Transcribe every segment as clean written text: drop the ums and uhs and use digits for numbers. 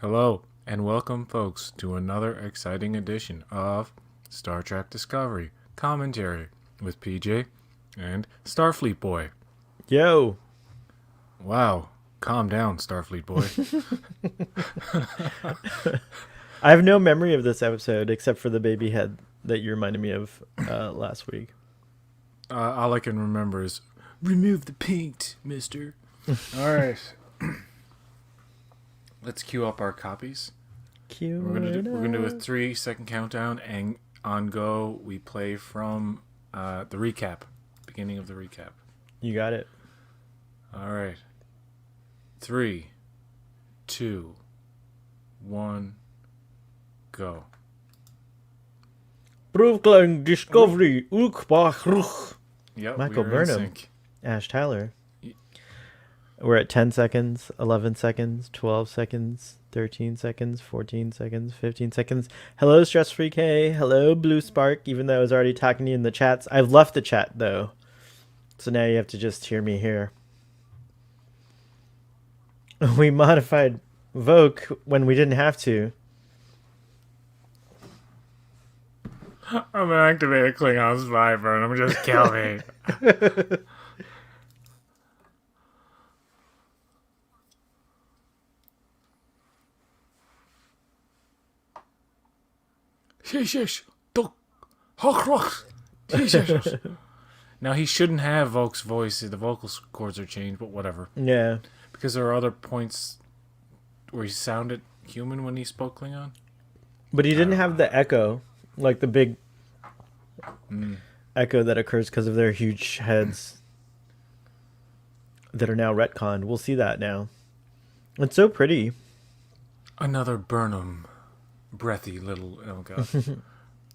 Hello, and welcome, folks, to another exciting edition of Star Trek Discovery Commentary with PJ and Starfleet Boy. Yo. Wow, calm down, Starfleet Boy. I have no memory of this episode except for the baby head that you reminded me of last week. All I can remember is, remove the paint, mister. Alright. Let's queue up our copies. We're gonna do a 3-second countdown, and on go we play from the recap, beginning of the recap. You got it. All right. 3, 2, 1, go. Brooklyn Discovery Ukbach. Yep, Michael we are in Burnham. sync. Ash Tyler. We're at 10 seconds, 11 seconds, 12 seconds, 13 seconds, 14 seconds, 15 seconds. Hello, Stress Free K. Hello, Blue Spark. Even though I was already talking to you in the chats. I've left the chat, though. So now you have to just hear me here. We modified Voke when we didn't have to. I'm gonna activate a Klingon Viper and I'm just kill me. Now he shouldn't have Volk's voice. The vocal cords are changed, but whatever. Yeah. Because there are other points where he sounded human when he spoke Klingon. But he didn't have the echo, like the big echo that occurs because of their huge heads that are now retconned. We'll see that now. It's so pretty. Another Burnham, breathy little. Oh god.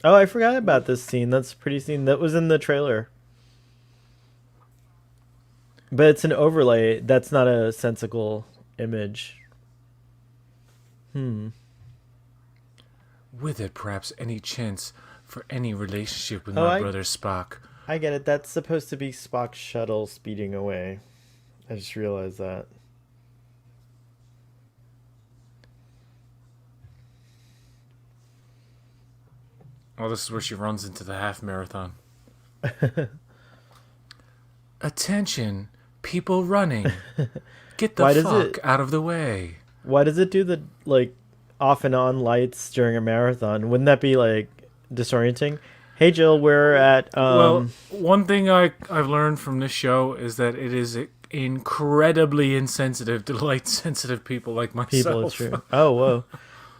Oh, I forgot about this scene. That's a pretty scene. That was in the trailer. But it's an overlay. That's not a sensical image. With it, perhaps any chance for any relationship with my brother Spock. I get it. That's supposed to be Spock's shuttle speeding away. I just realized that. Oh, this is where she runs into the half marathon. Attention, people running. Get the fuck out of the way. Why does it do the, like, off and on lights during a marathon? Wouldn't that be, like, disorienting? Hey, Jill, we're at... Well, one thing I've learned from this show is that it is incredibly insensitive to light-sensitive people like myself. People, it's true. Oh, whoa.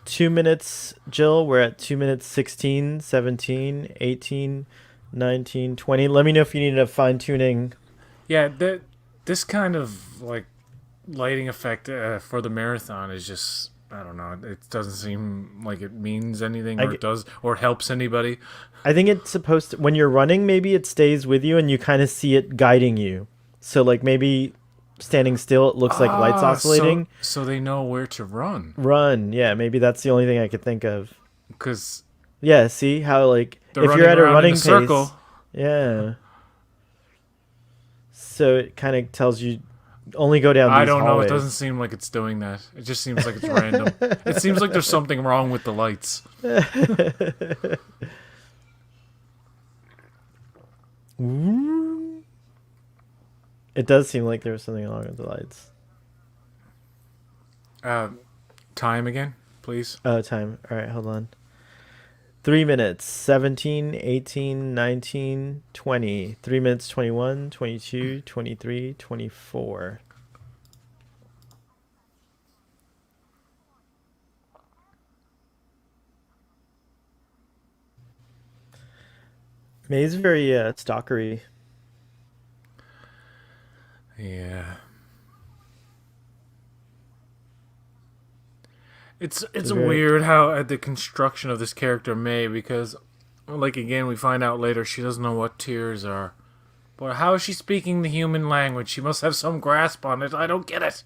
2 minutes, Jill. We're at 2 minutes 16, 17, 18, 19, 20. Let me know if you need a fine-tuning. Yeah, this kind of, like, lighting effect for the marathon is just... I don't know. It doesn't seem like it means anything, or it does, or helps anybody. I think it's supposed to, when you're running, maybe it stays with you and you kind of see it guiding you. So, like, maybe standing still, it looks like lights oscillating. So they know where to run. Run, yeah. Maybe that's the only thing I could think of. Because yeah, see how, like, if you're at a running pace, circle. Yeah. So it kind of tells you only go down these I don't hallways. know. It doesn't seem like it's doing that. It just seems like it's random. It seems like there's something wrong with the lights. It does seem like there's something wrong with the lights. Time again, please. Oh, time. All right, hold on. 3 minutes, 17, 18, 19, 20. 3 minutes, 21, 22, 23, 24. May's very stalkery. Yeah. It's weird how the construction of this character May, because, like, again, we find out later she doesn't know what tears are. But how is she speaking the human language? She must have some grasp on it. I don't get it.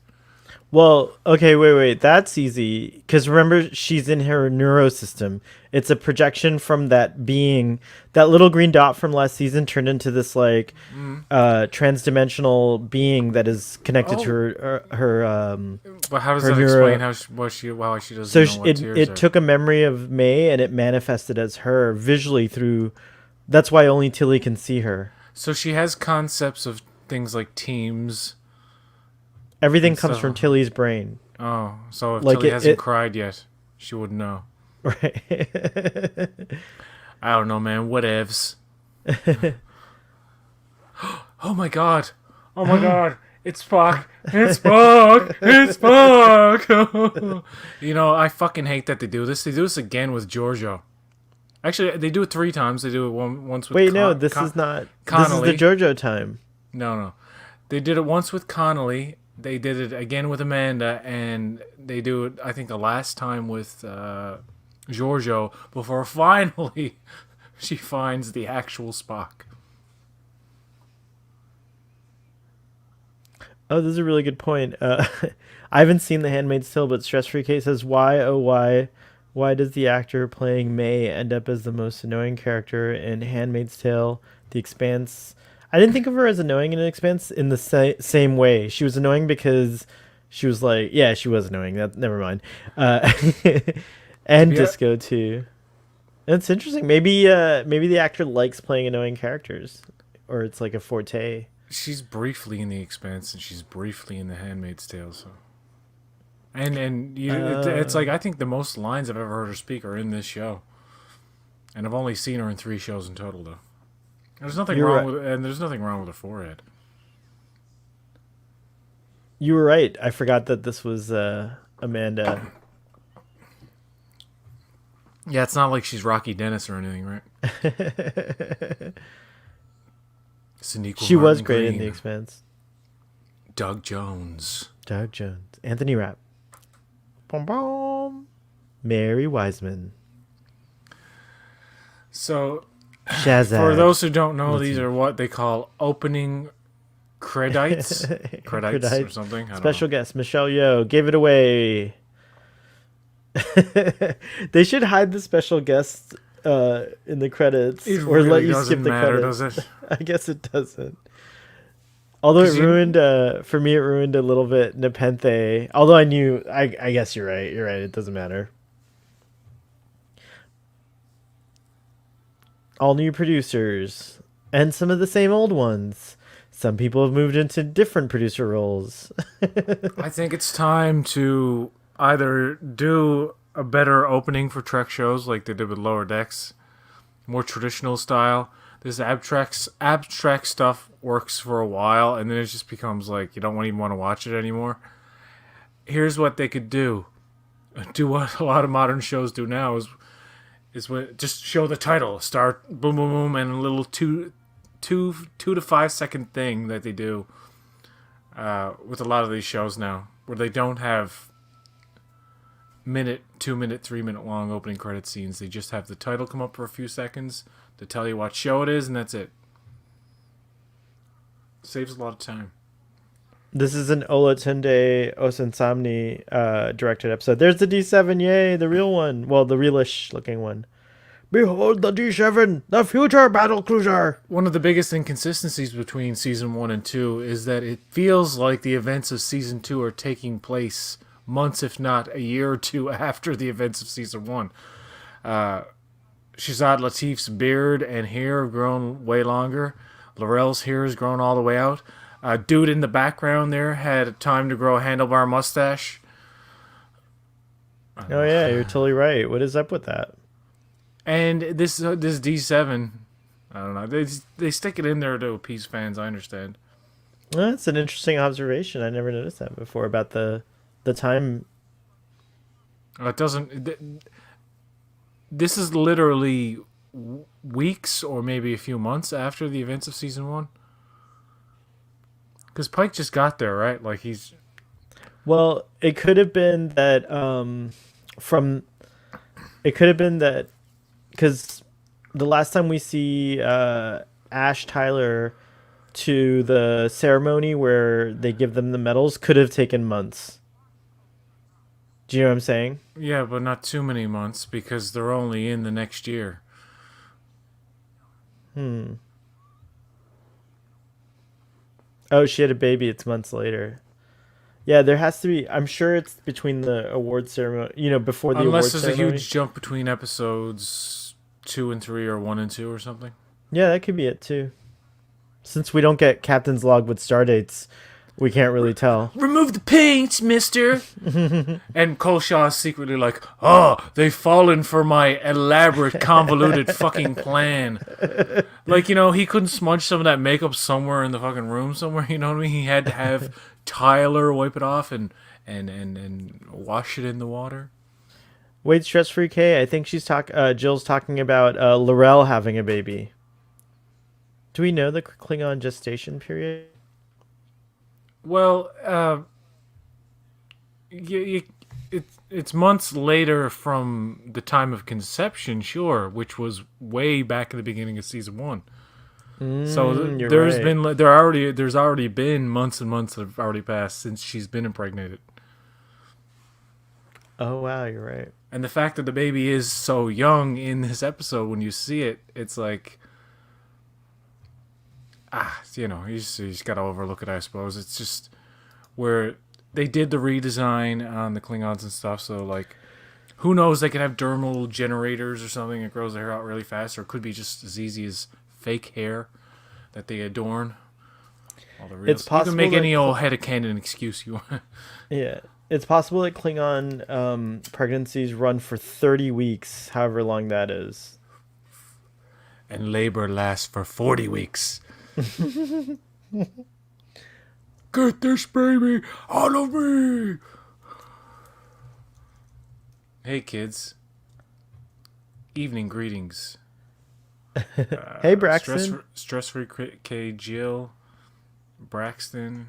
Well, okay, wait. That's easy. Because remember, she's in her neurosystem. It's a projection from that being. That little green dot from last season turned into this, like, Mm. transdimensional being that is connected to Oh, but how does her that explain neuro. how why she doesn't So know what it tears it are? took a memory of May and it manifested as her visually through. That's why only Tilly can see her. So she has concepts of things like teams Everything and comes from stuff. Tilly's brain. Oh, so if Like Tilly hasn't it cried yet, she wouldn't know. right. I don't know, man. Whatevs. Oh my god. Oh my god. It's Spock. It's Spock. It's Spock. I fucking hate that they do this. They do this again with Giorgio. Actually, they do it 3 times. They do it once with Wait, no, this is not. This is the Connolly. JoJo time. No, no. They did it once with Connolly. They did it again with Amanda, and they do it, I think, the last time with Giorgio before finally she finds the actual Spock. Oh, this is a really good point. I haven't seen The Handmaid's Tale, but Stress Free K says, "Why, oh why does the actor playing May end up as the most annoying character in Handmaid's Tale, The Expanse?" I didn't think of her as annoying in The Expanse in the same way. She was annoying because she was like, yeah, she was annoying. That never mind. Uh, To and be Disco too. That's interesting. Maybe the actor likes playing annoying characters, or it's like a forte. she's briefly in The Expanse and she's briefly in The Handmaid's Tale, so. It's Uh, like I think the most lines I've ever heard her speak are in this show, and I've only seen her in 3 shows in total though. you're right. There's nothing wrong with her forehead. You were right. I forgot that this was Amanda. Yeah, it's not like she's Rocky Dennis or anything, right? Sonequa She was Martin great in The Green, Expanse. Doug Jones. Doug Jones, Anthony Rapp, boom boom, Mary Wiseman, So, for Shazad, those who don't know, these Latif, are what they call opening credites, credites or Credites. something. I don't know. Special guest Michelle Yeoh gave it away. They should hide the special guests in the credits It or let really you skip doesn't the matter, does credits. it? I guess it doesn't. Although it Because ruined, for me, it ruined a little bit Nepenthe. Although I guess you're right. You're right. It doesn't matter. All new producers and some of the same old ones. Some people have moved into different producer roles. I think it's time to either do a better opening for Trek shows like they did with Lower Decks, more traditional style. This abstract stuff works for a while, and then it just becomes like you don't even want to watch it anymore. Here's what they could do: do what a lot of modern shows do now is just show the title, start boom boom boom, and a little two to 5 second thing that they do with a lot of these shows now, where they don't have minute, 2 minute, 3 minute long opening credit scenes. They just have the title come up for a few seconds to tell you what show it is, and that's it. Saves a lot of time. This is an Olatunde Osunsanmi directed episode. There's the D7, yay, the real one. Well, the realish looking one. Behold the D7, the future battle cruiser. One of the biggest inconsistencies between season 1 and 2 is that it feels like the events of season 2 are taking place months, if not a year or two, after the events of season 1. Shazad Latif's beard and hair have grown way longer. Laurel's hair has grown all the way out. Dude in the background there had time to grow a handlebar mustache. Oh yeah, you're totally right. What is up with that? And this D7, I don't know. They stick it in there to appease fans. I understand. Well, that's an interesting observation. I never noticed that before about the time. It doesn't. This is literally weeks or maybe a few months after the events of season 1. Because Pike just got there, right? Like he's. Well, it could have been that from. It could have been that because the last time we see Ash Tyler to the ceremony where they give them the medals could have taken months. Do you know what I'm saying? Yeah, but not too many months because they're only in the next year. Hmm. Oh, she had a baby. It's months later. Yeah, there has to be. I'm sure it's between the award ceremony. Before the Unless award there's a ceremony. huge jump between episodes 2 and 3 or 1 and 2 or something. Yeah, that could be it too. Since we don't get Captain's log with star dates, we can't really tell. Remove the paint, mister! And Colshaw is secretly like, oh, they've fallen for my elaborate, convoluted fucking plan. Like, he couldn't smudge some of that makeup somewhere in the fucking room somewhere, you know what I mean? He had to have Tyler wipe it off and wash it in the water. Wait, stress free K. I think Jill's talking about Laurel having a baby. Do we know the Klingon gestation period? Well, it's months later from the time of conception, sure, which was way back in the beginning of season 1. So You're right. there's already been months and months that have already passed since she's been impregnated. Oh wow, you're right. And the fact that the baby is so young in this episode, when you see it, it's like, you just gotta overlook it, I suppose. It's just where they did the redesign on the Klingons and stuff, so like, who knows, they could have dermal generators or something that grows the hair out really fast, or it could be just as easy as fake hair that they adorn. All the real It's You can possible make that any old headcanon excuse you want. yeah, it's possible that Klingon pregnancies run for 30 weeks, however long that is. And labor lasts for 40 weeks. Get this baby out of me! Hey kids. Evening greetings. Hey, Braxton. Stress-free K. Jill. Braxton.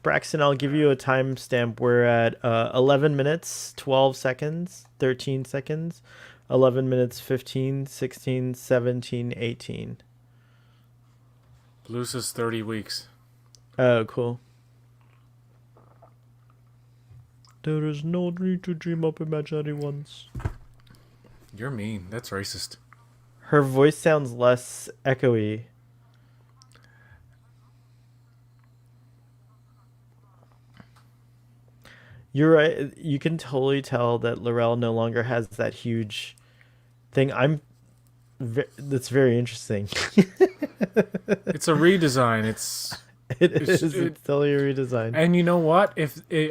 Braxton, I'll give you a timestamp. We're at 11 minutes, 12 seconds, 13 seconds, 11 minutes, 15, 16, 17, 18. Blue says 30 weeks. Oh, cool. There is no need to dream up imaginary ones. You're mean. That's racist. Her voice sounds less echoey. You're right. You can totally tell that Laurel no longer has that huge thing. That's very interesting. It's a redesign. It's totally a redesign. And you know what?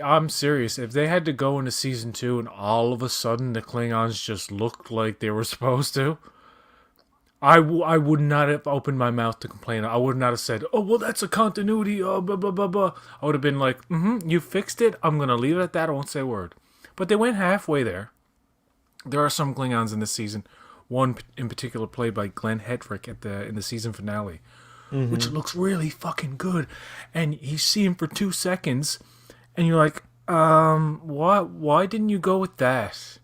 I'm serious. If they had to go into season 2 and all of a sudden the Klingons just looked like they were supposed to, I would not have opened my mouth to complain. I would not have said, oh, well, that's a continuity, blah, blah, blah, blah. I would have been like, you fixed it. I'm going to leave it at that. I won't say a word. But they went halfway there. There are some Klingons in this season. One in particular played by Glenn Hedrick in the season finale, which looks really fucking good. And you see him for 2 seconds, and you're like, why didn't you go with that?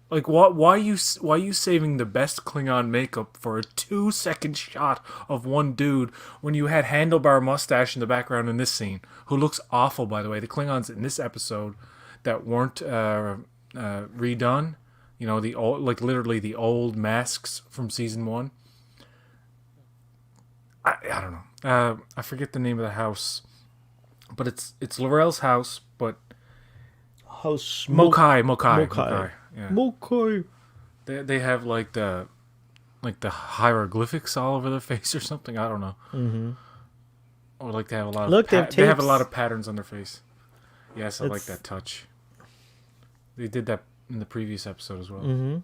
Like, why are you saving the best Klingon makeup for a 2-second shot of one dude when you had Handlebar Mustache in the background in this scene, who looks awful, by the way. The Klingons in this episode that weren't redone, the old, like literally the old masks from season 1. I don't know. I forget the name of the house, but it's Laurel's house, but House Mokai. Yeah. Mokai. They have like the hieroglyphics all over their face or something. I don't know. Mm-hmm. Or like they have a lot Look, of they have a lot tapes. of patterns on their face. Yes, I like that touch. They did that in the previous episode as well. Mm-hmm.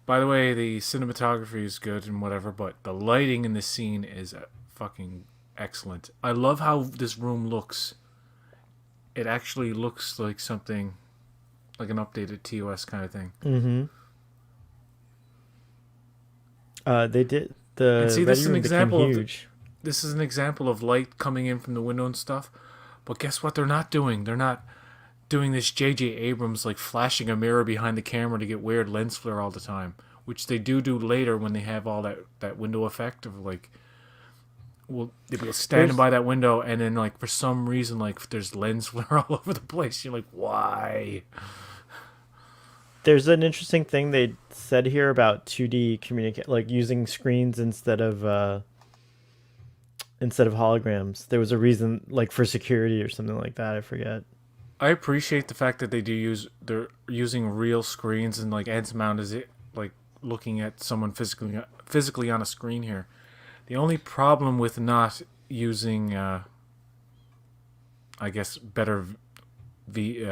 By the way, the cinematography is good and whatever, but the lighting in this scene is fucking excellent. I love how this room looks. It actually looks like something like an updated TOS kind of thing. Mm-hmm. They did And the see, this is an bedroom became example huge. this is an example of light coming in from the window and stuff. But guess what they're not doing? They're not doing this J.J. Abrams like flashing a mirror behind the camera to get weird lens flare all the time, which they do later when they have all that window effect of like will they'll be standing There's by that window, and then like for some reason like there's lens flare all over the place. You're like, why? there's an interesting thing they said here about 2D communicate, like using screens instead of holograms. There was a reason, like for security or something like that. I forget. I appreciate the fact that they're using real screens and like Ed's Mount is it like looking at someone physically on a screen here. The only problem with not using, I guess, better v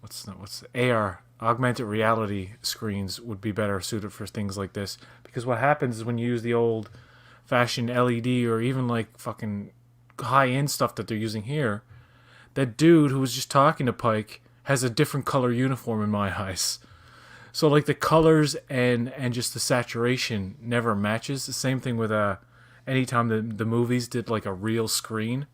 what's the AR augmented reality screens would be better suited for things like this because what happens is when you use the old fashioned LED or even like fucking high end stuff that they're using here, that dude who was just talking to Pike has a different color uniform in my eyes. So like the colors and just the saturation never matches. The same thing with anytime the movies did like a real screen,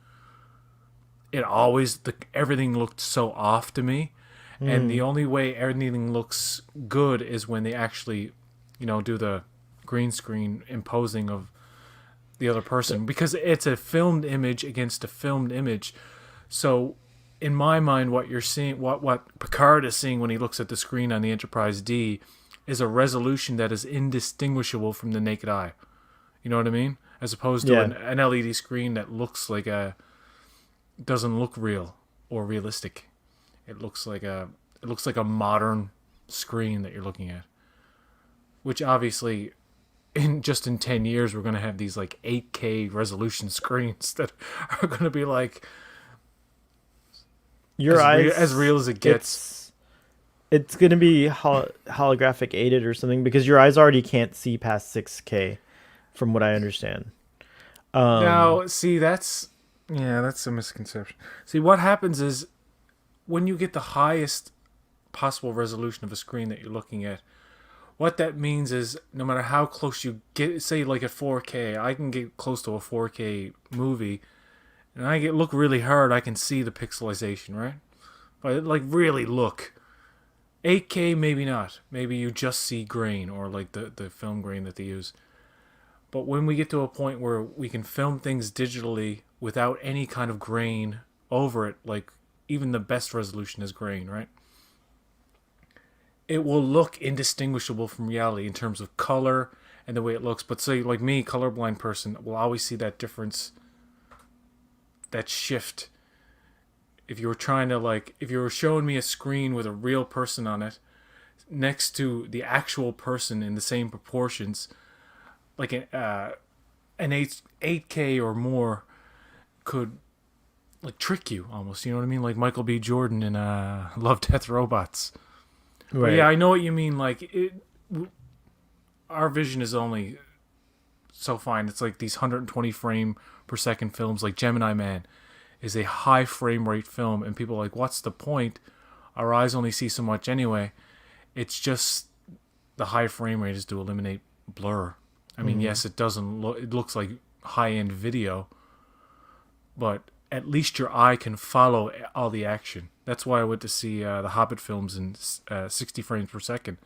it always everything looked so off to me. And the only way everything looks good is when they actually, do the green screen imposing of the other person because it's a filmed image against a filmed image. So in my mind, what you're seeing, what Picard is seeing when he looks at the screen on the Enterprise D, is a resolution that is indistinguishable from the naked eye. You know what I mean? As opposed to an LED screen that looks like doesn't look real or realistic. It looks like a modern screen that you're looking at. Which obviously, in 10 years, we're going to have these like 8K resolution screens that are going to be like Your eyes as real as it gets. It's going to be holographic aided or something because your eyes already can't see past 6K, from what I understand. Now, see, that's a misconception. See, what happens is when you get the highest possible resolution of a screen that you're looking at, what that means is no matter how close you get, say like at 4K, I can get close to a 4K movie, and I look really hard, I can see the pixelization, right? But like really look. 8K, maybe not. Maybe you just see grain or like the film grain that they use. But when we get to a point where we can film things digitally without any kind of grain over it, like even the best resolution is grain, right? It will look indistinguishable from reality in terms of color and the way it looks. But say, like me, colorblind person, will always see that difference, that shift. If you were showing me a screen with a real person on it, next to the actual person in the same proportions, like an 8K or more could like trick you almost, you know what I mean? Like Michael B. Jordan in Love, Death, Robots. Right. But yeah, I know what you mean. Like our vision is only so fine. It's like these 120 frame per second films. Like Gemini Man is a high frame rate film, and people are like, what's the point? Our eyes only see so much anyway. It's just the high frame rate is to eliminate blur. I mean, yes, it doesn't look. It looks like high end video, but at least your eye can follow all the action. That's why I went to see the Hobbit films in 60 frames per second,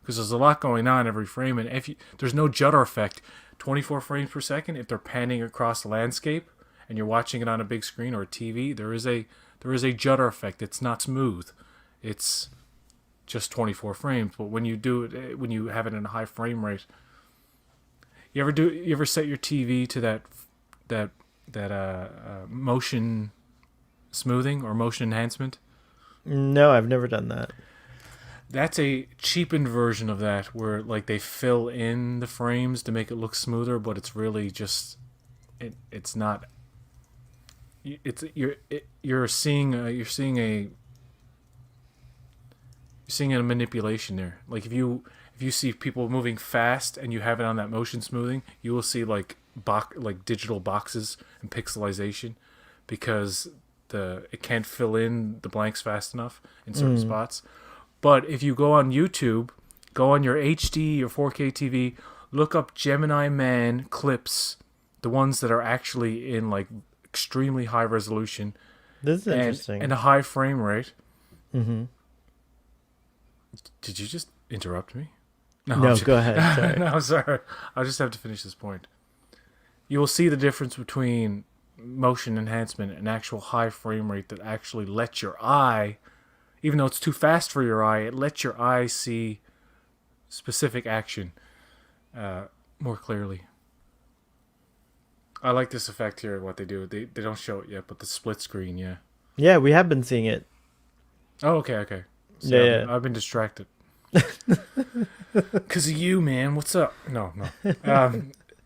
because there's a lot going on every frame, and there's no judder effect. 24 frames per second, if they're panning across the landscape and you're watching it on a big screen or a TV, there is a judder effect. It's not smooth. It's just 24 frames. But when you do it, when you have it in a high frame rate, you ever set your TV to that motion smoothing or motion enhancement? No, I've never done that. That's a cheapened version of that where like they fill in the frames to make it look smoother, but it's really just it's not. You're seeing a manipulation there. Like if you see people moving fast and you have it on that motion smoothing, you will see like digital boxes and pixelization because it can't fill in the blanks fast enough in certain spots. But if you go on YouTube, go on your HD or 4K TV, look up Gemini Man clips, the ones that are actually in like extremely high resolution. This is interesting. And a high frame rate. Mm-hmm. Did you just interrupt me? No, go ahead. Sorry. No, sorry. I just have to finish this point. you will see the difference between motion enhancement and actual high frame rate that actually lets your eye, even though it's too fast for your eye, it lets your eye see specific action more clearly. I like this effect here. What they do, they don't show it yet, but the split screen, yeah. Yeah, we have been seeing it. Oh, okay. See, Yeah. I've been distracted. Cause of you, man. What's up? No.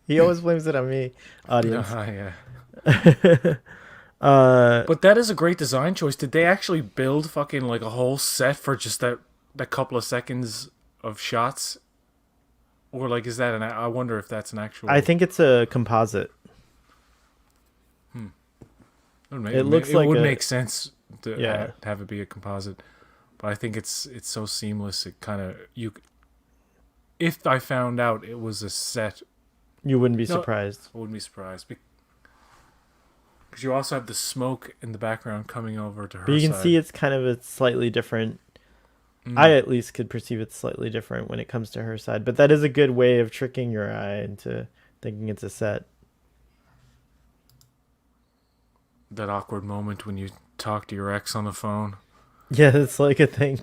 He always blames it on me, audience. Yeah. uh, But that is a great design choice. Did they actually build fucking like a whole set for just that couple of seconds of shots, or like is that an? I wonder if that's an actual. I think it's a composite. It looks like would a- make sense to Yeah. have it be a composite, but I think it's so seamless. It kind of you. If I found out it was a set, You wouldn't be No. surprised. I wouldn't be surprised. Because you also have the smoke in the background coming over to her But you can side. see it's kind of a slightly different. Mm. I at least could perceive it's slightly different when it comes to her side. But that is a good way of tricking your eye into thinking it's a set. That awkward moment when you talk to your ex on the phone. Yeah, it's like a thing.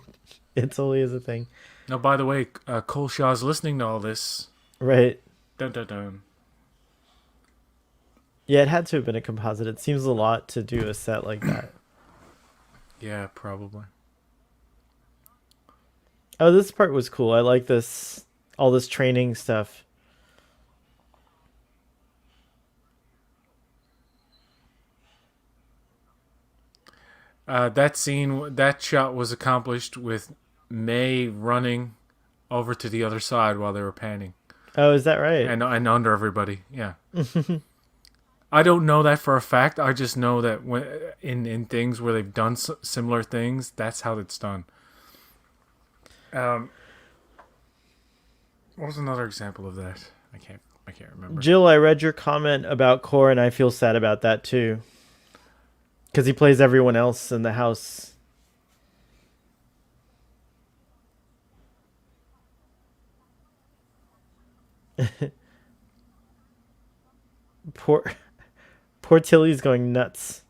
It totally is a thing. Now, by the way, Cole Shaw's listening to all this. Right. Dun dun dun. Yeah, it had to have been a composite. It seems a lot to do a set like that. Yeah, probably. Oh, this part was cool. I like this, all this training stuff. That shot was accomplished with May running over to the other side while they were panning, Oh, is that right? and under everybody. Yeah. I don't know that for a fact. I just know that when in things where they've done similar things, that's how it's done. What was another example of that? I can't remember. Jill, I read your comment about Core, and I feel sad about that too. Because he plays everyone else in the house. Poor Tilly's going nuts.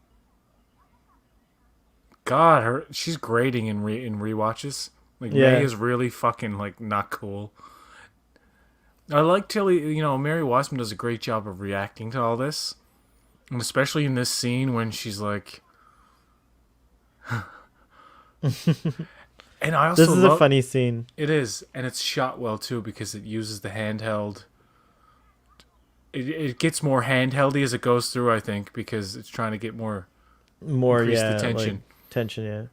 God, she's grading in rewatches. Like Yeah. May is really fucking like not cool. I like Tilly. Mary Wiseman does a great job of reacting to all this, and especially in this scene when she's like. And I also This is a funny scene. It is, and it's shot well too because it uses the handheld. It gets more handheldy as it goes through, I think, because it's trying to get more increase the tension. Like, tension, yeah.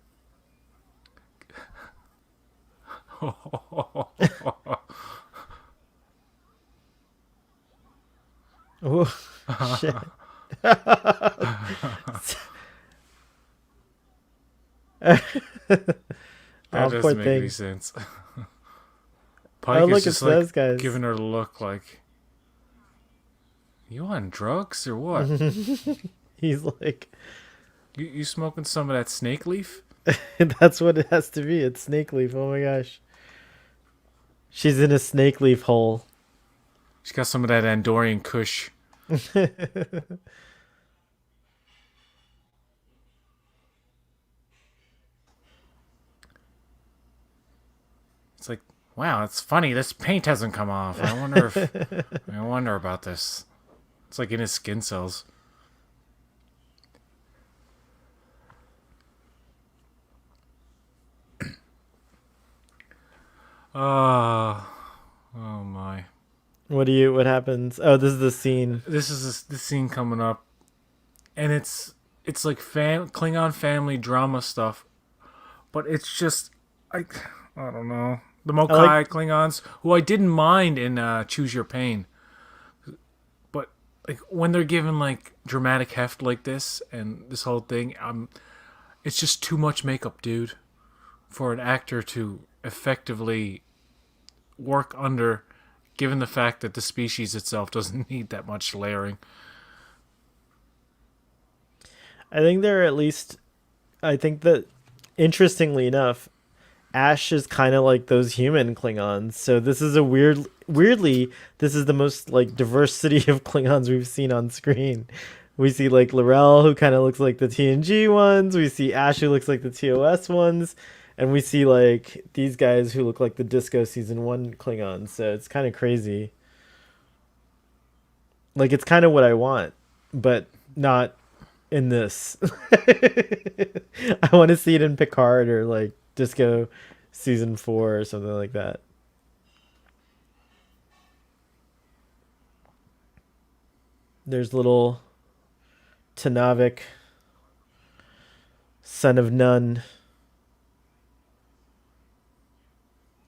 Oh, shit. That Oh, doesn't poor make thing. any sense. Pike Oh, is look, just it's those like guys. giving her a look like, you on drugs or what? He's like, you smoking some of that snake leaf? that's what it has to be. It's snake leaf. Oh my gosh. She's in a snake leaf hole. She's got some of that Andorian Kush. It's like, wow, it's funny. This paint hasn't come off. I wonder about this. It's like in his skin cells. Oh my. What happens? Oh, this is the scene. This is the scene coming up, and it's like Klingon family drama stuff, but it's just I don't know, the Mokai Klingons, who I didn't mind in Choose Your Pain, but like when they're given like dramatic heft like this and this whole thing, it's just too much makeup, dude, for an actor to effectively work under. Given the fact that the species itself doesn't need that much layering. I think that, interestingly enough, Ash is kind of like those human Klingons. So this is a weirdly, this is the most like diversity of Klingons we've seen on screen. We see like Laurel, who kind of looks like the TNG ones. We see Ash, who looks like the TOS ones, and we see like these guys who look like the Disco Season 1 Klingons. So it's kind of crazy. Like it's kind of what I want, but not in this. I want to see it in Picard or like Disco Season 4 or something like that. There's little Tanavik, son of none.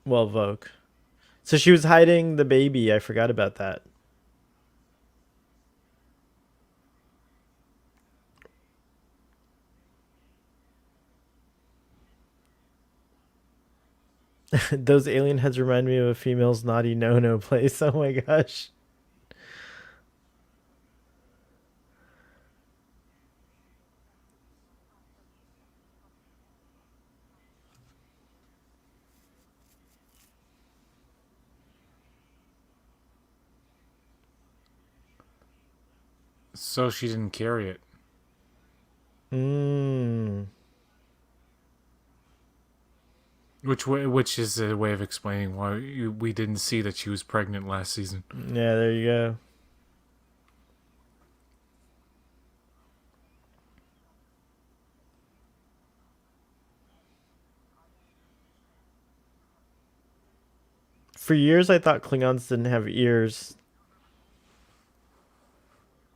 Well, Vogue. So she was hiding the baby. I forgot about that. Those alien heads remind me of a female's naughty no place. Oh my gosh. So she didn't carry it. Mmm. Which is a way of explaining why we didn't see that she was pregnant last season. Yeah, there you go. For years, I thought Klingons didn't have ears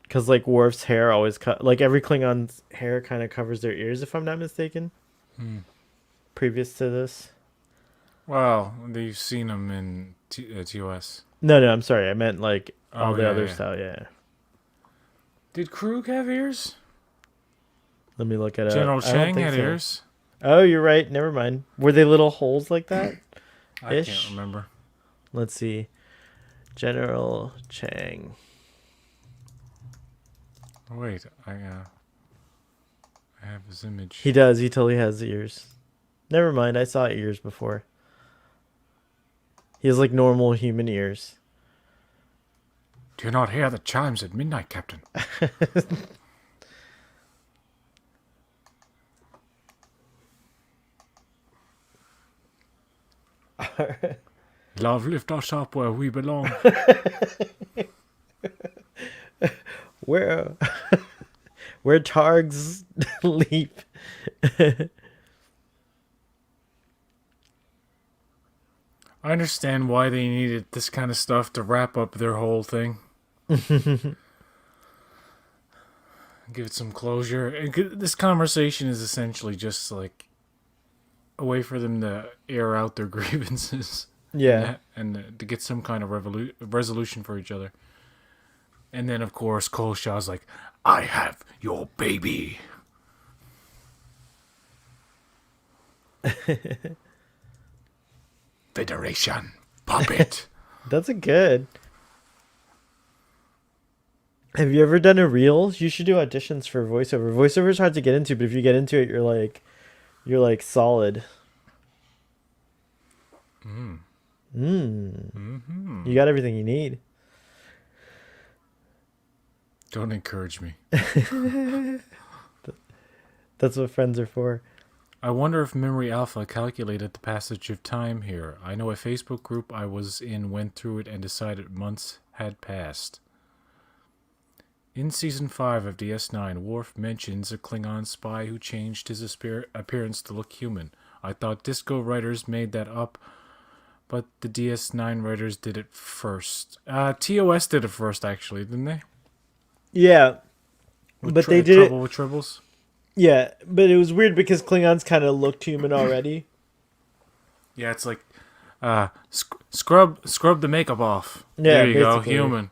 because like Worf's hair always cut. Like every Klingon's hair kind of covers their ears, if I'm not mistaken. Hmm. Previous to this. Well, you've seen them in TOS. No, I'm sorry. I meant like all Oh the yeah, other yeah. stuff. Yeah. Did Krug have ears? Let me look it up. General I don't Chang think had so. ears. Oh, you're right. Never mind. Were they little holes like that? I can't Ish. remember. Let's see. General Chang. Oh, wait, I have his image. He does. He totally has ears. Never mind. I saw ears before. He has like normal human ears. Do you not hear the chimes at midnight, Captain? Love, lift us up where we belong. Where where targs leap. I understand why they needed this kind of stuff to wrap up their whole thing. Give it some closure. This conversation is essentially just like a way for them to air out their grievances. Yeah. And to get some kind of resolution for each other. And then, of course, Cole Shaw's like, I have your baby. Federation puppet. That's a good. Have you ever done a reel? You should do auditions for voiceover. Voiceover is hard to get into, but if you get into it, you're like solid. Mm. You got everything you need. Don't encourage me. That's what friends are for. I wonder if Memory Alpha calculated the passage of time here. I know a Facebook group I was in went through it and decided months had passed. In Season 5 of DS9, Worf mentions a Klingon spy who changed his appearance to look human. I thought Disco writers made that up, but the DS9 writers did it first. TOS did it first, actually, didn't they? Yeah, but they did Trouble it. with Tribbles? Yeah, but it was weird because Klingons kind of looked human already. Yeah, it's like scrub the makeup off. Yeah, there you go, basically. human.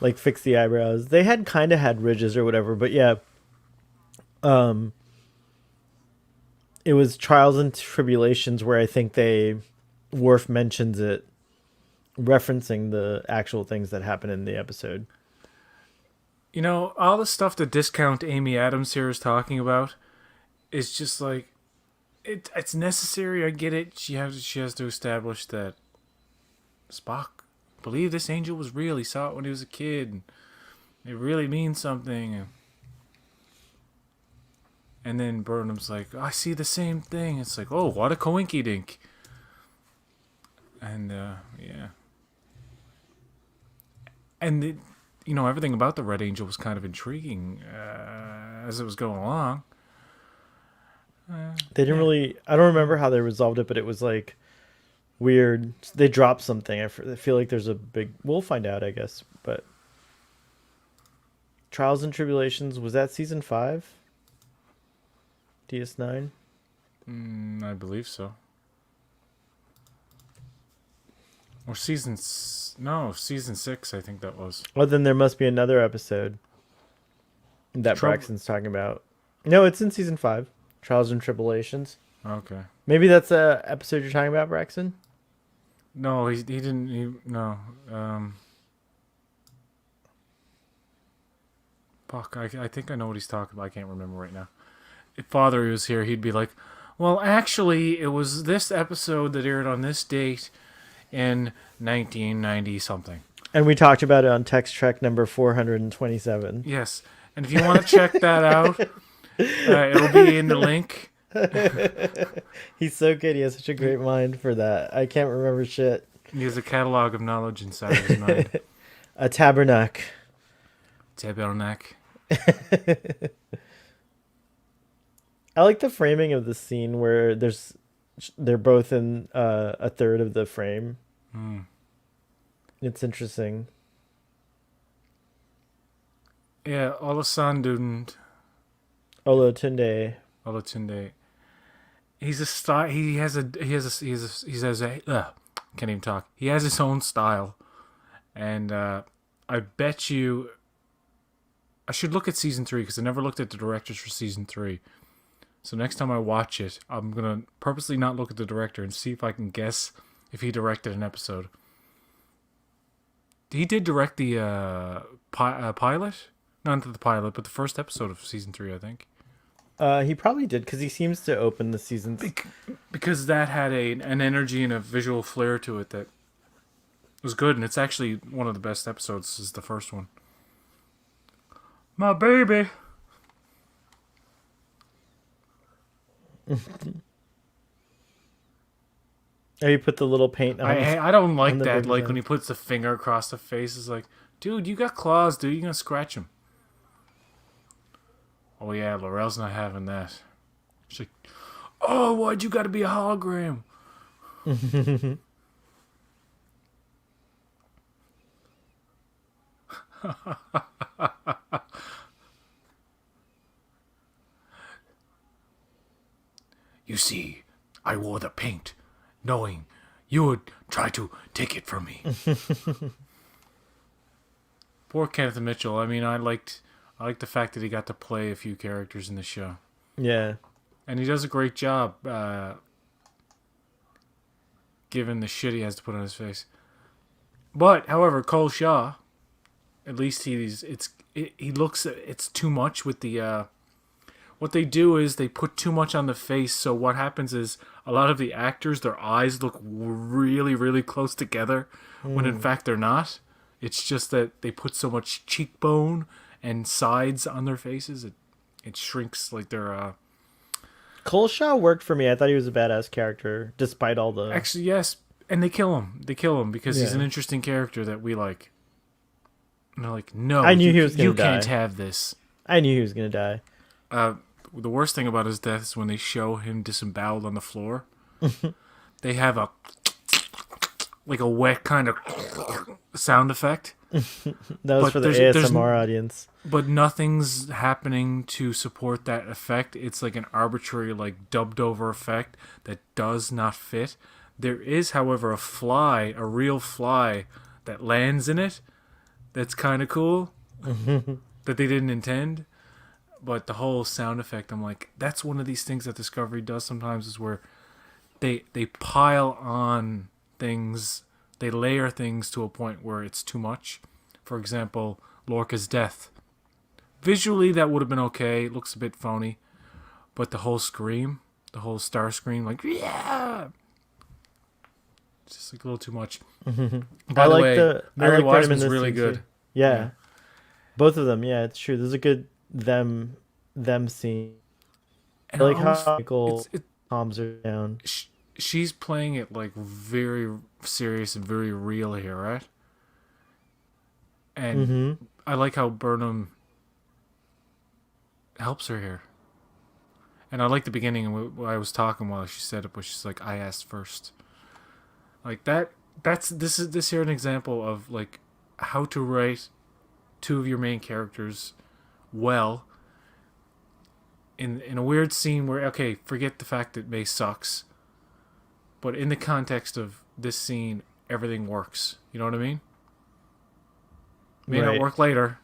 Like fix the eyebrows. They had kind of had ridges or whatever, but yeah. It was Trials and Tribulations where I think Worf mentions it, referencing the actual things that happen in the episode. You know, all the stuff that Discount Amy Adams here is talking about is just like it's necessary. I get it. She has to establish that Spock believed this angel was real. He saw it when he was a kid. And it really means something. And then Burnham's like, I see the same thing. It's like, oh, what a coinky dink. And yeah. And everything about the Red Angel was kind of intriguing as it was going along. They didn't really. I don't remember how they resolved it, but it was like weird. They dropped something. I feel like there's a big. We'll find out, I guess. But Trials and Tribulations, was that season 5? DS9. I believe so. Or season 6. I think that was. Well, then there must be another episode that Troub- Braxton's talking about. No, it's in season 5. Trials and Tribulations. Okay. Maybe that's a episode you're talking about, Braxton. No, he didn't. No. Fuck, I think I know what he's talking about. I can't remember right now. If Father was here, he'd be like, well, actually, it was this episode that aired on this date in 1990 something. And we talked about it on Text Trek number 427. Yes. And if you want to check that out, it'll be in the link. He's so good. He has such a great mind for that. I can't remember shit. He has a catalog of knowledge inside his mind. A tabernacle. Tabernacle. I like the framing of the scene where they're both in a third of the frame. It's interesting. Yeah, Olasandund. Olatunde. He's a style. Can't even talk. He has his own style, and I bet you. I should look at season 3 because I never looked at the directors for season 3. So next time I watch it, I'm gonna purposely not look at the director and see if I can guess if he directed an episode. He did direct the pilot, not the pilot, but the first episode of season 3, I think. He probably did because he seems to open the seasons. Because that had an energy and a visual flair to it that was good, and it's actually one of the best episodes. Is the first one. My baby. Oh, you put the little paint on. I don't like that. Like head. when he puts the finger across the face, it's like, dude, you got claws, dude. You gonna scratch him? Oh yeah, Laurel's not having that. She's like, oh, why'd you got to be a hologram? You see, I wore the paint, knowing you would try to take it from me. Poor Kenneth Mitchell. I mean, I liked the fact that he got to play a few characters in the show. Yeah. And he does a great job, given the shit he has to put on his face. But, however, Cole Shaw, at least it's too much with the. What they do is they put too much on the face. So what happens is a lot of the actors, their eyes look really, really close together, when in fact they're not. It's just that they put so much cheekbone and sides on their faces, it shrinks like their. Cole Shaw worked for me. I thought he was a badass character, despite all the. Actually, yes, and they kill him. They kill him because he's an interesting character that we like. And they're like, no, I knew he was gonna you die. can't have this. I knew he was gonna die. The worst thing about his death is when they show him disemboweled on the floor. They have a wet kind of sound effect. That was for the ASMR audience. But nothing's happening to support that effect. It's like an arbitrary, dubbed over effect that does not fit. There is, however, a real fly that lands in it. That's kind of cool. That they didn't intend. But the whole sound effect, I'm like, that's one of these things that Discovery does sometimes, is where they pile on things, they layer things to a point where it's too much. For example, Lorca's death. Visually, that would have been okay. It looks a bit phony. But the whole scream, the whole star screen, like yeah, it's just like a little too much. By the way, I Mary like Burnham in Wiseman's this really scene too. good. Yeah, Yeah, both of them. Yeah, it's true. There's a good them scene. and I I like almost how Michael it calms her down. she's playing it like very serious and very real here, right? And Mm-hmm. I like how Burnham helps her here. And I like the beginning when I was talking while she said it, but she's like, "I asked first." Like that. That's this here an example of like how to write two of your main characters well in a weird scene where okay, forget the fact that May sucks, but in the context of this scene, everything works. You know what I mean? May not Right. work later.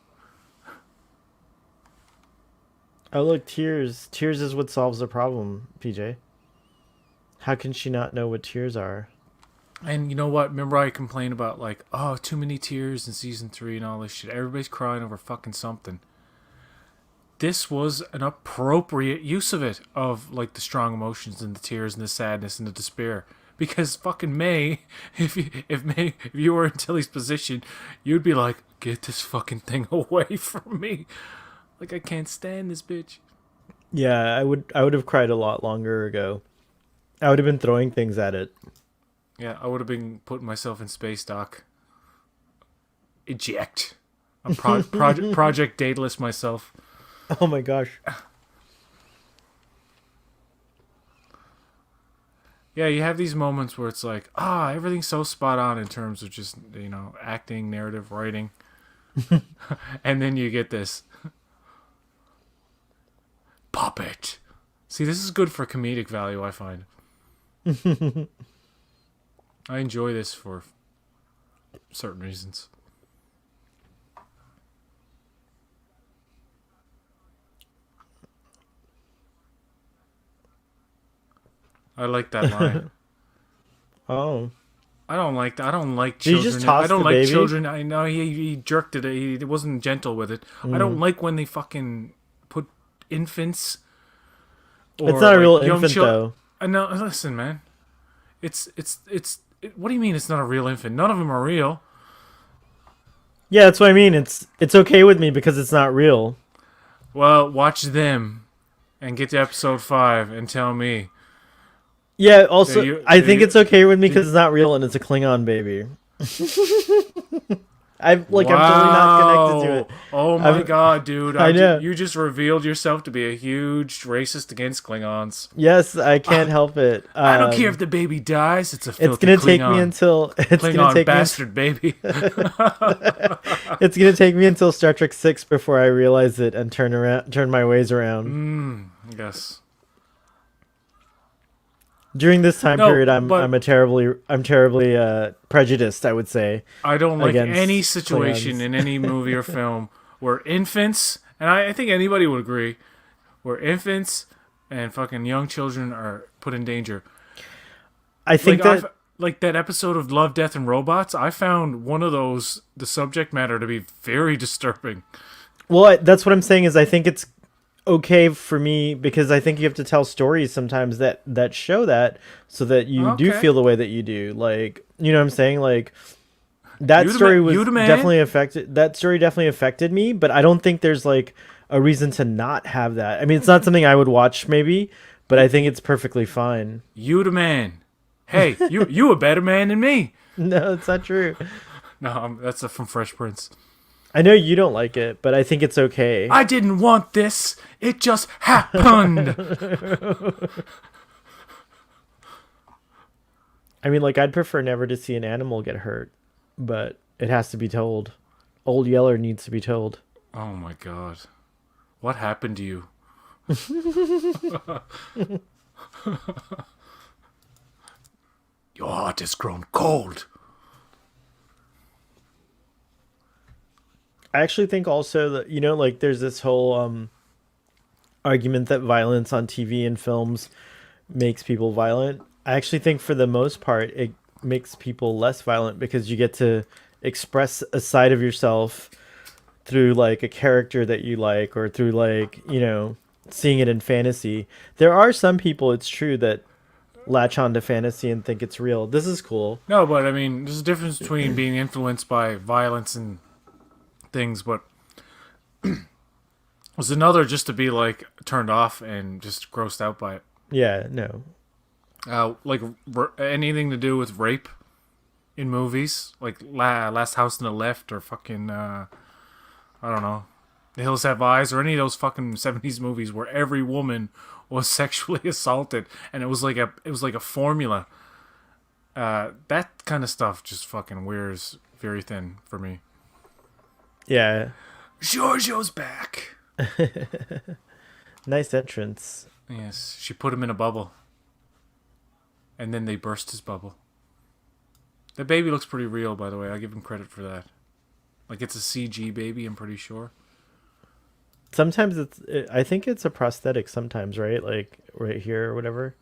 Oh look, tears. Tears is what solves the problem, PJ. How can she not know what tears are? And you know what? Remember I complained about like, oh, too many tears in season 3 and all this shit. Everybody's crying over fucking something. This was an appropriate use of it, of like the strong emotions and the tears and the sadness and the despair. Because fucking May, if you were in Tilly's position, you'd be like, get this fucking thing away from me. Like I can't stand this bitch. Yeah, I would have cried a lot longer ago. I would have been throwing things at it. Yeah, I would have been putting myself in space dock. Eject. I'm project Daedalus myself. Oh my gosh. Yeah, you have these moments where it's like, everything's so spot on in terms of just, acting, narrative, writing. And then you get this. Puppet. See, this is good for comedic value, I find. I enjoy this for certain reasons. I like that line. Oh. I don't like that. I don't like Did you children. just toss I don't the like baby? children. I know he jerked it. He wasn't gentle with it. I don't like when they fucking put infants or It's not a like real young infant children. though. No, listen, man. What do you mean it's not a real infant? None of them are real. Yeah, that's what I mean. It's okay with me because it's not real. Well, watch them and get to episode 5 and tell me. Yeah, also I think you- it's okay with me because it's not real and it's a Klingon baby. I'm totally not connected to it. Oh my god, dude! I know. You just revealed yourself to be a huge racist against Klingons. Yes, I can't help it. I don't care if the baby dies. It's a filthy It's gonna Klingon. take me until it's Klingon gonna take bastard baby. it's gonna take me until Star Trek 6 before I realize it and turn my ways around. Yes. During this time No, period, but- I'm terribly prejudiced. I would say. I don't like Against any situation Klingons. in any movie or film where infants, and I think anybody would agree, where infants and fucking young children are put in danger. I think Like that episode of Love, Death, and Robots, I found one of those, the subject matter, to be very disturbing. well, that's what I'm saying is I think it's okay for me because I think you have to tell stories sometimes that show that so that you do Okay. feel the way that you do. Like, you know what I'm saying? Like that You the story ma- was you the man. definitely affected. That story definitely affected me, but I don't think there's like a reason to not have that. I mean, it's not something I would watch maybe, but I think it's perfectly fine. You the man. Hey, you a better man than me. No, it's not true. No, that's from Fresh Prince. I know you don't like it, but I think it's okay. I didn't want this. It just happened. I mean, like, I'd prefer never to see an animal get hurt, but it has to be told. Old Yeller needs to be told. Oh my god. What happened to you? Your heart has grown cold. I actually think also that, you know, like, there's this whole argument that violence on TV and films makes people violent. I actually think for the most part, it makes people less violent because you get to express a side of yourself through like a character that you like or through like, you know, seeing it in fantasy. There are some people, it's true, that latch on to fantasy and think it's real. This is cool. No, but I mean, there's a difference between being influenced by violence and things, but there's another just to be like turned off and just grossed out by it. Yeah, no. Like anything to do with rape in movies, like Last House on the Left or fucking I don't know, The Hills Have Eyes or any of those fucking 70s movies where every woman was sexually assaulted and it was like a formula. That kind of stuff just fucking wears very thin for me. Yeah. Giorgio's back. Nice entrance. Yes, she put him in a bubble. And then they burst his bubble. The baby looks pretty real, by the way. I give him credit for that. Like, it's a CG baby, I'm pretty sure. Sometimes I think it's a prosthetic sometimes, right? Like right here or whatever.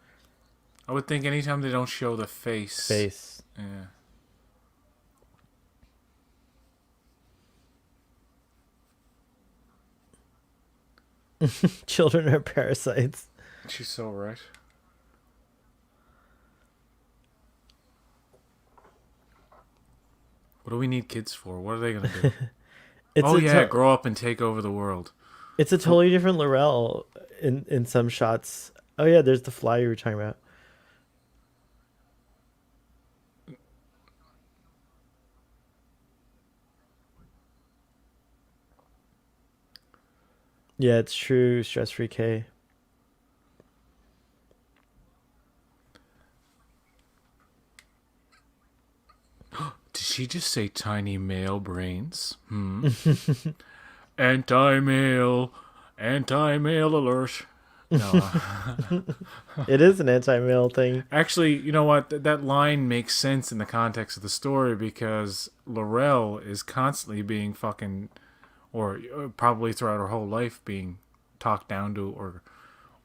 I would think anytime they don't show the face. Face. Yeah. Children are parasites. She's so right. What do we need kids for? What are they going to do? Grow up and take over the world. It's a totally different Laurel in some shots. Oh yeah, there's the fly you were talking about. Yeah, it's true. Stress free K. Did she just say tiny male brains? Anti-male alert. No. It is an anti-male thing. Actually, you know what? That line makes sense in the context of the story because Laurel is constantly being fucking, or probably throughout her whole life being talked down to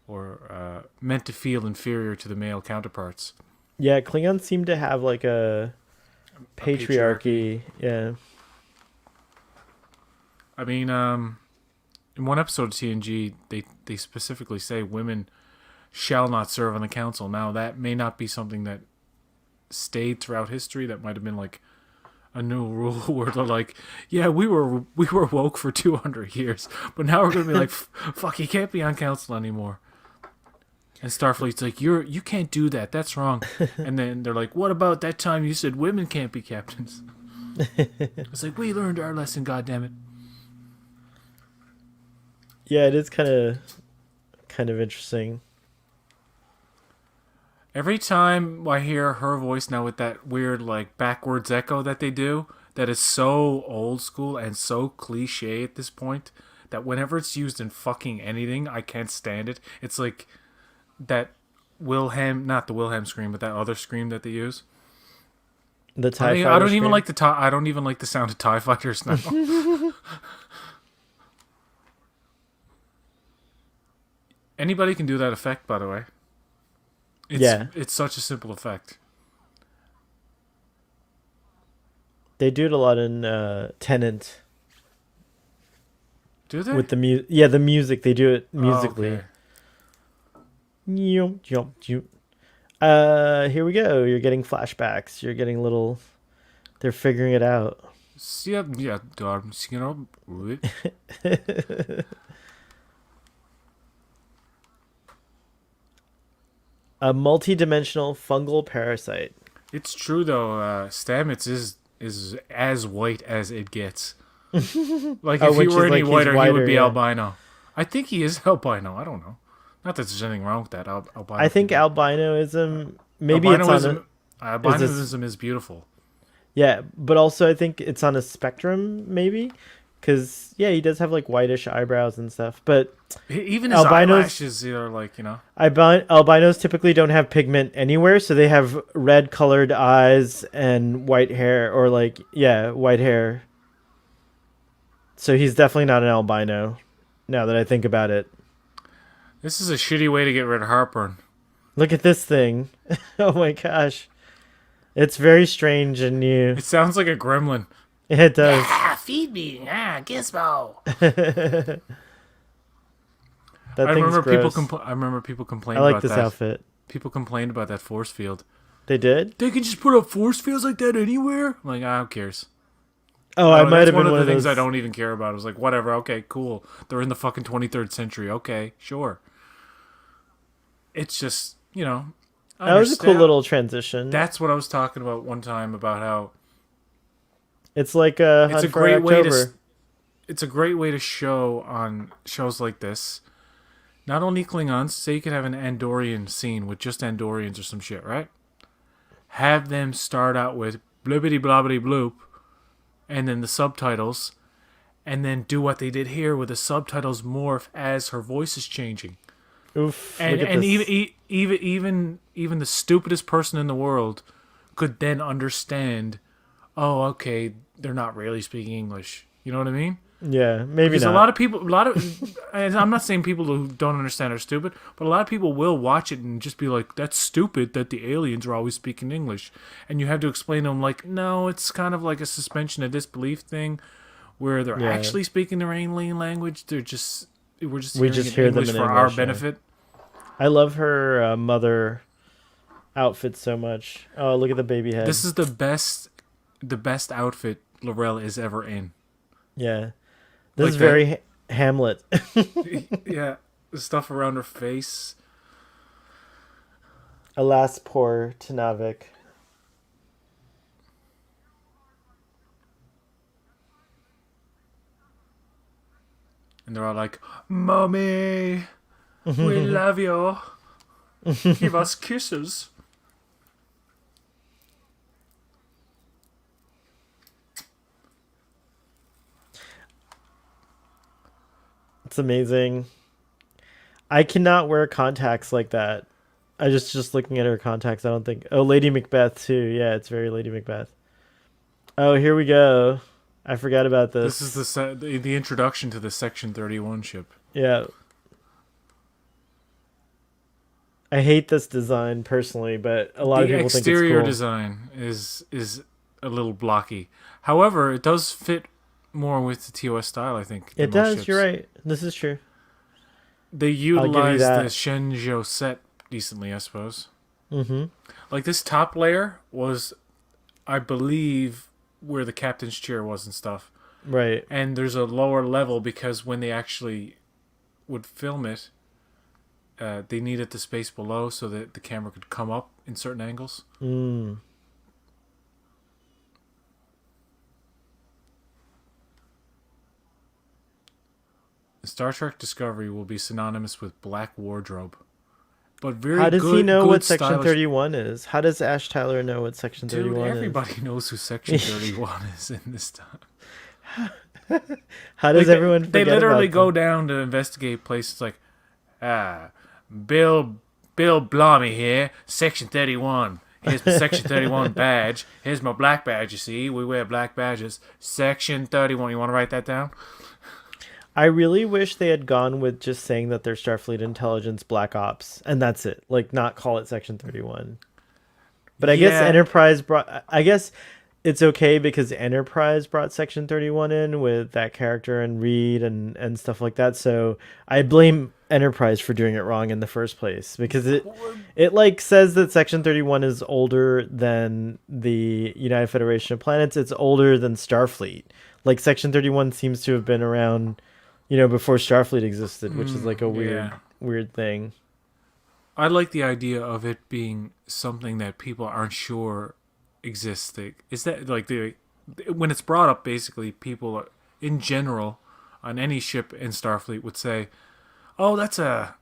or meant to feel inferior to the male counterparts. Yeah, Klingons seem to have like a patriarchy. Yeah. I mean, in one episode of TNG, they specifically say women shall not serve on the council. Now, that may not be something that stayed throughout history. That might have been like a new rule where they're like, yeah, we were woke for 200 years, but now we're gonna be like, fuck, you can't be on council anymore. And Starfleet's like, you can't do that. That's wrong. And then they're like, what about that time you said women can't be captains? It's like, we learned our lesson, goddammit. Yeah, it is kind of interesting. Every time I hear her voice now with that weird like backwards echo that they do, that is so old school and so cliche at this point that whenever it's used in fucking anything, I can't stand it. It's like that not the Wilhelm scream, but that other scream that they use. The TIE I mean, fighter I don't even scream? like I don't even like the sound of TIE fighters now. Anybody can do that effect, by the way. It's such a simple effect. They do it a lot in Tenant. Do they? With the music. Yeah, the music. They do it musically. Oh, okay. Here we go. You're getting flashbacks. You're getting little... They're figuring it out. A multi-dimensional fungal parasite. It's true though. Stamets is as white as it gets. Like if he were any whiter, he would be albino. I think he is albino. I don't know. Not that there's anything wrong with that. Albino. I think albinoism. Maybe albinism is beautiful. Yeah, but also I think it's on a spectrum, maybe, because he does have like whitish eyebrows and stuff. But even his eyelashes are like, you know. Albinos typically don't have pigment anywhere, so they have red colored eyes and white hair, or like white hair. So he's definitely not an albino. Now that I think about it. This is a shitty way to get rid of heartburn. Look at this thing. Oh my gosh. It's very strange and new. It sounds like a gremlin. It does. Yeah, feed me. Yeah, Gizmo. That I thing's remember people. gross. I remember people I complained like about this that. outfit. People complained about that force field. They did? They can just put up force fields like that anywhere. I'm like, who cares? Oh, I Oh, might that's have one been of one the of things I those. don't even care about. I was like, whatever. Okay, cool. They're in the fucking 23rd century. Okay, sure. It's just, I That was a cool understand. little transition. That's what I was talking about one time about how It's like a it's a Hunt for Red great way to October. it's a great way to show on shows like this. Not only Klingons, say you could have an Andorian scene with just Andorians or some shit, right? Have them start out with blibbity blobbity bloop, and then the subtitles, and then do what they did here with the subtitles morph as her voice is changing. Oof, And look at and this. even the stupidest person in the world could then understand. Oh, okay, they're not really speaking English. You know what I mean? Yeah, maybe Because a not. lot of people, and I'm not saying people who don't understand are stupid, but a lot of people will watch it and just be like, "That's stupid that the aliens are always speaking English," and you have to explain to them like, "No, it's kind of like a suspension of disbelief thing, where they're Yeah. actually speaking their alien language. We're just We hearing just it in hear them English in for our English, yeah. benefit." I love her mother outfit so much. Oh, look at the baby head. This is the best outfit Laurel is ever in. Yeah. This is Like that, very Hamlet. yeah, the stuff around her face. Alas, poor Tanavik. And they're all like, "Mommy, we love you. Give us kisses." It's amazing. I cannot wear contacts like that. I just looking at her contacts, I don't think. Oh, Lady Macbeth too. Yeah, it's very Lady Macbeth. Oh, here we go. I forgot about This is this. the introduction to the Section 31 ship. Yeah. I hate this design personally, but a lot of The people think it's exterior cool. design is a little blocky. However, it does fit more with the TOS style, I think, than It most does, you're ships. right. This is true. They I'll give you utilize the that. Shenzhou set decently, I suppose. Mm-hmm. Like this top layer was, I believe, where the captain's chair was and stuff. Right. And there's a lower level because when they actually would film it, they needed the space below so that the camera could come up in certain angles. Mm. Star Trek Discovery will be synonymous with black wardrobe, but How very does he know good what Section stylish. 31 is? How does Ash Tyler know what Section Dude, 31 is? everybody knows who Section 31 is in this time. How does Like everyone they forget literally about go them? down to investigate places like, ah, Bill Blommy here, Section 31. Here's my Section 31 badge. Here's my black badge, you see. We wear black badges. Section 31. You want to write that down? I really wish they had gone with just saying that they're Starfleet Intelligence Black Ops, and that's it. Like, not call it Section 31. But I guess Yeah. Enterprise brought. I guess it's okay because Enterprise brought Section 31 in with that character and Reed and stuff like that. So I blame Enterprise for doing it wrong in the first place because it like says that Section 31 is older than the United Federation of Planets. It's older than Starfleet. Like Section 31 seems to have been around, before Starfleet existed, which is like a Yeah. weird thing. I like the idea of it being something that people aren't sure exists. Is that like when it's brought up? Basically, people in general on any ship in Starfleet would say, "Oh, it's a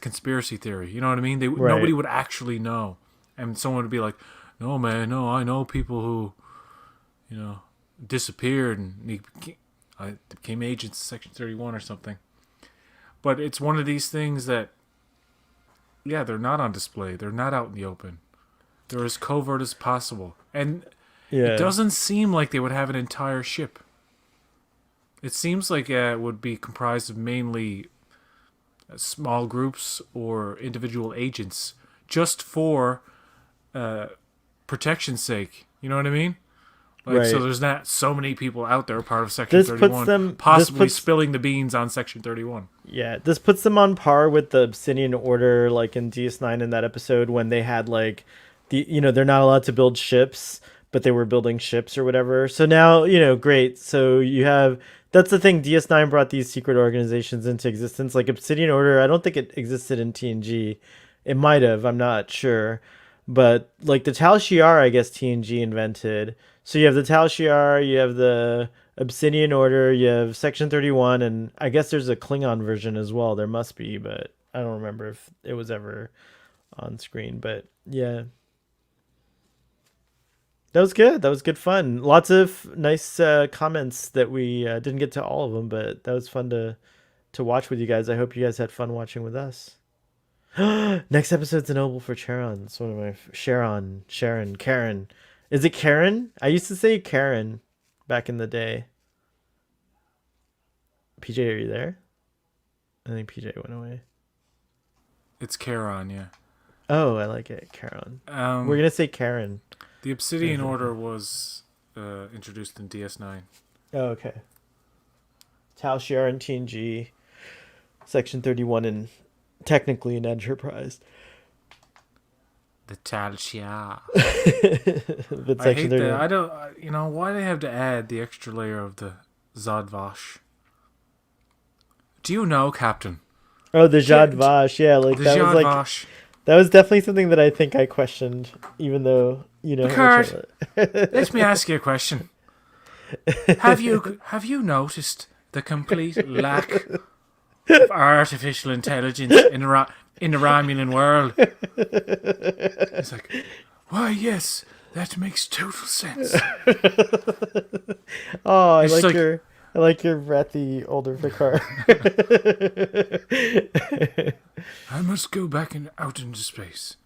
conspiracy theory." You know what I mean? Nobody Right. would actually know, and someone would be like, "No, man, no, I know people who, you know, disappeared and became agents of Section 31 or something." But it's one of these things that, yeah, they're not on display. They're not out in the open. They're as covert as possible. And it Yeah. doesn't seem like they would have an entire ship. It seems like it would be comprised of mainly small groups or individual agents just for uh, protection's sake. You know what I mean? Like, so Right. there's not so many people out there part of Section This 31 puts them. possibly spilling the beans on Section 31. Yeah, this puts them on par with the Obsidian Order, like in DS9 in that episode when they had like they're not allowed to build ships, but they were building ships or whatever. So now, great. So you have that's the thing. DS9 brought these secret organizations into existence. Like Obsidian Order, I don't think it existed in TNG. It might have. I'm not sure. But like the Tal Shiar, I guess TNG invented. So you have the Tal Shiar, you have the Obsidian Order, you have Section 31, and I guess there's a Klingon version as well. There must be, but I don't remember if it was ever on screen. But yeah, that was good. That was good fun. Lots of nice comments that we didn't get to all of them, but that was fun to watch with you guys. I hope you guys had fun watching with us. Next episode's an Noble for Charon. It's one of my Sharon, Karen. Is it Karen? I used to say Karen back in the day. PJ, are you there? I think PJ went away. It's Charon, yeah. Oh, I like it, Karen. We're gonna say Karen. The Obsidian Order was introduced in DS9. Oh, okay. Tal Shiar and TNG, Section 31, and technically an Enterprise. The Tal Shiar. But I Section hate 31. that. I don't. Why do they have to add the extra layer of the Zodvash? Do you know, Captain? Oh, the Jad Vash. Yeah, like The that was like Zodvash. that was definitely something that I think I questioned, even though Picard, let me ask you a question. Have you noticed the complete lack of artificial intelligence in the Romulan world? It's like, why, yes, that makes total sense. Oh, It's like- I like your breathy older Picard. I must go back out into space.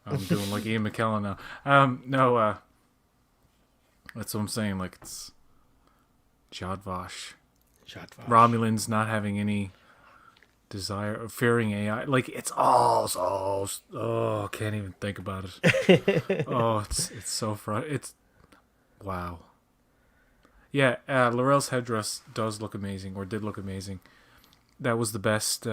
I'm doing like Ian McKellen now. No, that's what I'm saying. Like, it's Jodvash. Romulans not having any desire of fearing AI. Like, it's all so. Oh, I can't even think about it. Oh, it's so it's wow. Yeah, Laurel's headdress does look amazing, or did look amazing. That was the best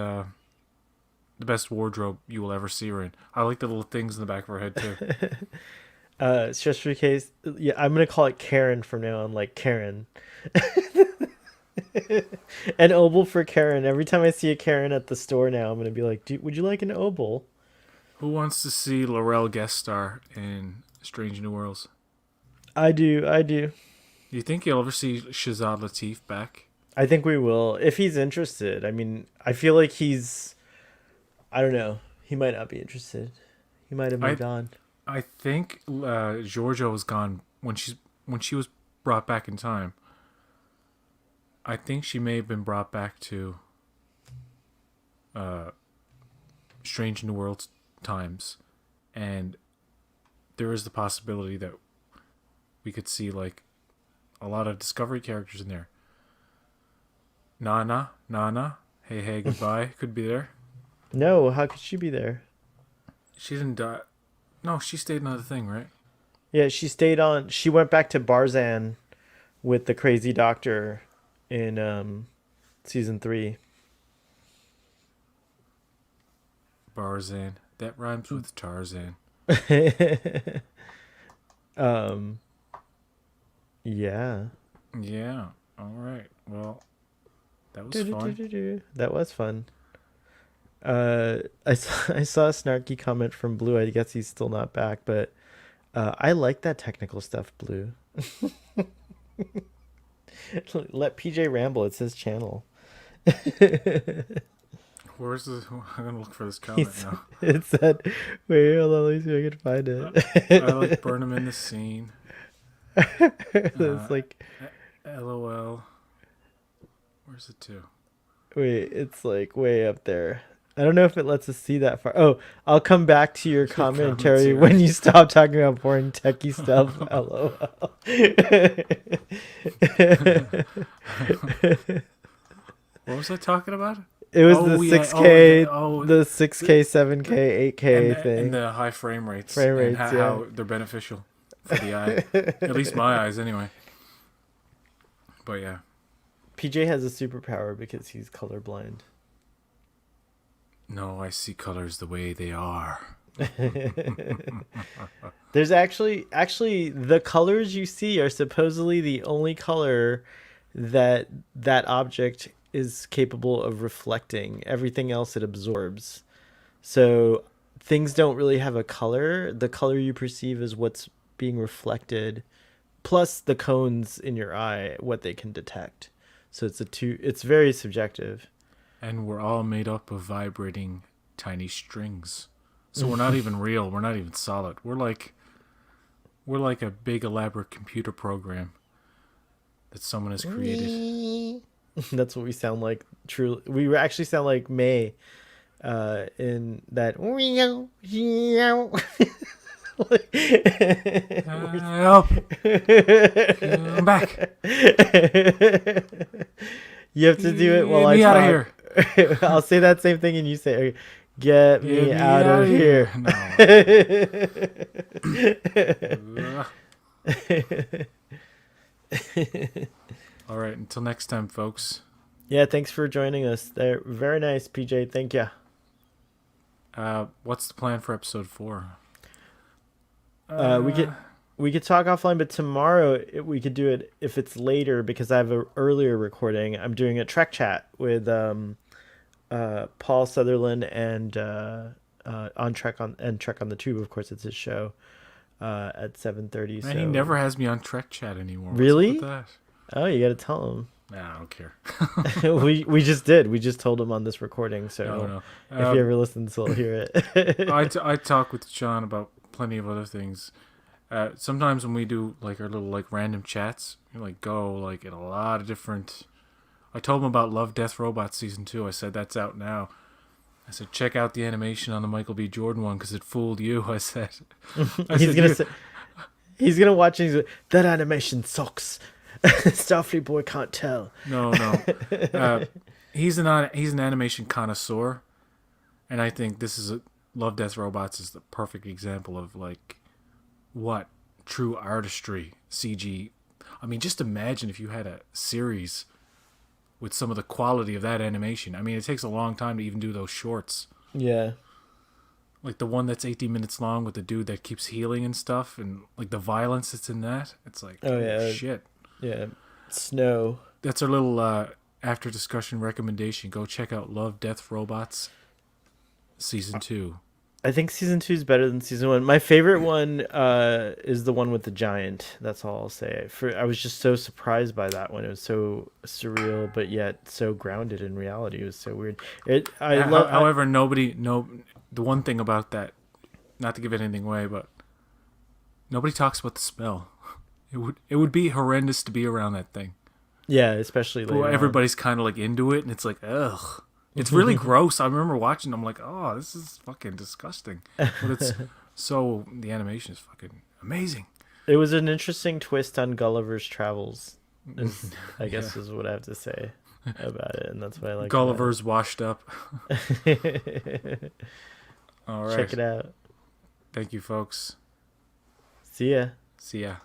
wardrobe you will ever see her in. I like the little things in the back of her head too. Stress free case. Yeah, I'm gonna call it Karen from now on, like Karen. An obol for Karen. Every time I see a Karen at the store now, I'm gonna be like, would you like an obol? Who wants to see Laurel guest star in Strange New Worlds? I do. Do you think you'll ever see Shazad Latif back? I think we will, if he's interested. I mean, I feel like I don't know. He might not be interested. He might have moved on. I think Georgia was gone when she was brought back in time. I think she may have been brought back to Strange New Worlds times, and there is the possibility that we could see like a lot of Discovery characters in there. Nana, hey, goodbye, could be there. No, how could she be there? She didn't die. No, she stayed on the thing, right? Yeah, she stayed on. She went back to Barzan with the crazy doctor in season 3. Barzan. That rhymes with Tarzan. Yeah. Yeah. All right. Well, that was fun. That was fun. I saw a snarky comment from Blue. I guess he's still not back, but I like that technical stuff, Blue. Let PJ ramble. It's his channel. Where's this? I'm gonna look for this comment now. It said, "Wait, hold on. Let me see if I can find it." I like burn him in the scene. It's like, LOL. Where's it to? wait, it's like way up there. I don't know if it lets us see that far. Oh, I'll come back to your commentary here. when you stop talking about boring techie stuff. LOL. What was I talking about? It was Oh, the yeah. 6K, Oh, the 6K, 7K, 8K thing. and the high frame rates. Frame rates, and yeah. how they're beneficial for the eye. At least my eyes, anyway. But yeah. PJ has a superpower because he's colorblind. No, I see colors the way they are. There's actually the colors you see are supposedly the only color that object is capable of reflecting. Everything else it absorbs. So things don't really have a color. The color you perceive is what's being reflected, plus the cones in your eye, what they can detect. So it's very subjective. And we're all made up of vibrating tiny strings. So we're not even real. We're not even solid. We're like a big elaborate computer program that someone has created. That's what we sound like. Truly, we actually sound like May in that. Help! I'm back. You have to do it while Get I me talk. out of here. I'll say that same thing and you say, okay, get me out of here. No. All right. Until next time, folks. Yeah, thanks for joining us. They're very nice, PJ. Thank you. What's the plan for episode 4? We could talk offline, but tomorrow we could do it if it's later because I have an earlier recording. I'm doing a Trek chat with Paul Sutherland and on Trek on the Tube. Of course, it's his show at 7:30. Man, he never has me on Trek chat anymore. Really? What's up with Oh, you got to tell him. that? Nah, I don't care. we just did. We just told him on this recording. So No. if he ever listens, he'll hear it. I talk with John about plenty of other things. Sometimes when we do like our little like random chats, we like go like in a lot of different. I told him about Love, Death, Robots season 2. I said that's out now. I said check out the animation on the Michael B. Jordan one because it fooled you. I said. He's gonna watch. And he's like, that animation sucks. Starfleet Boy can't tell. No. He's an animation connoisseur, and I think this is Love, Death, Robots is the perfect example of like what true artistry CG. I mean, just imagine if you had a series with some of the quality of that animation. I mean, it takes a long time to even do those shorts. Yeah. Like the one that's 18 minutes long with the dude that keeps healing and stuff, and like the violence that's in that. It's like, oh yeah, shit. Yeah, Snow. That's our little after discussion recommendation. Go check out Love, Death, Robots season 2. I think season 2 is better than season 1. My favorite one is the one with the giant. That's all I'll say. I was just so surprised by that one. It was so surreal, but yet so grounded in reality. It was so weird. However, the one thing about that, not to give anything away, but nobody talks about the smell. It would be horrendous to be around that thing. Yeah, especially later on. Everybody's kind of like into it, and it's like, ugh. It's really gross. I remember watching. I'm like, oh, this is fucking disgusting. But the animation is fucking amazing. It was an interesting twist on Gulliver's Travels. I guess is what I have to say about it, and that's what I like. Gulliver's washed up. All right, check it out. Thank you, folks. See ya. See ya.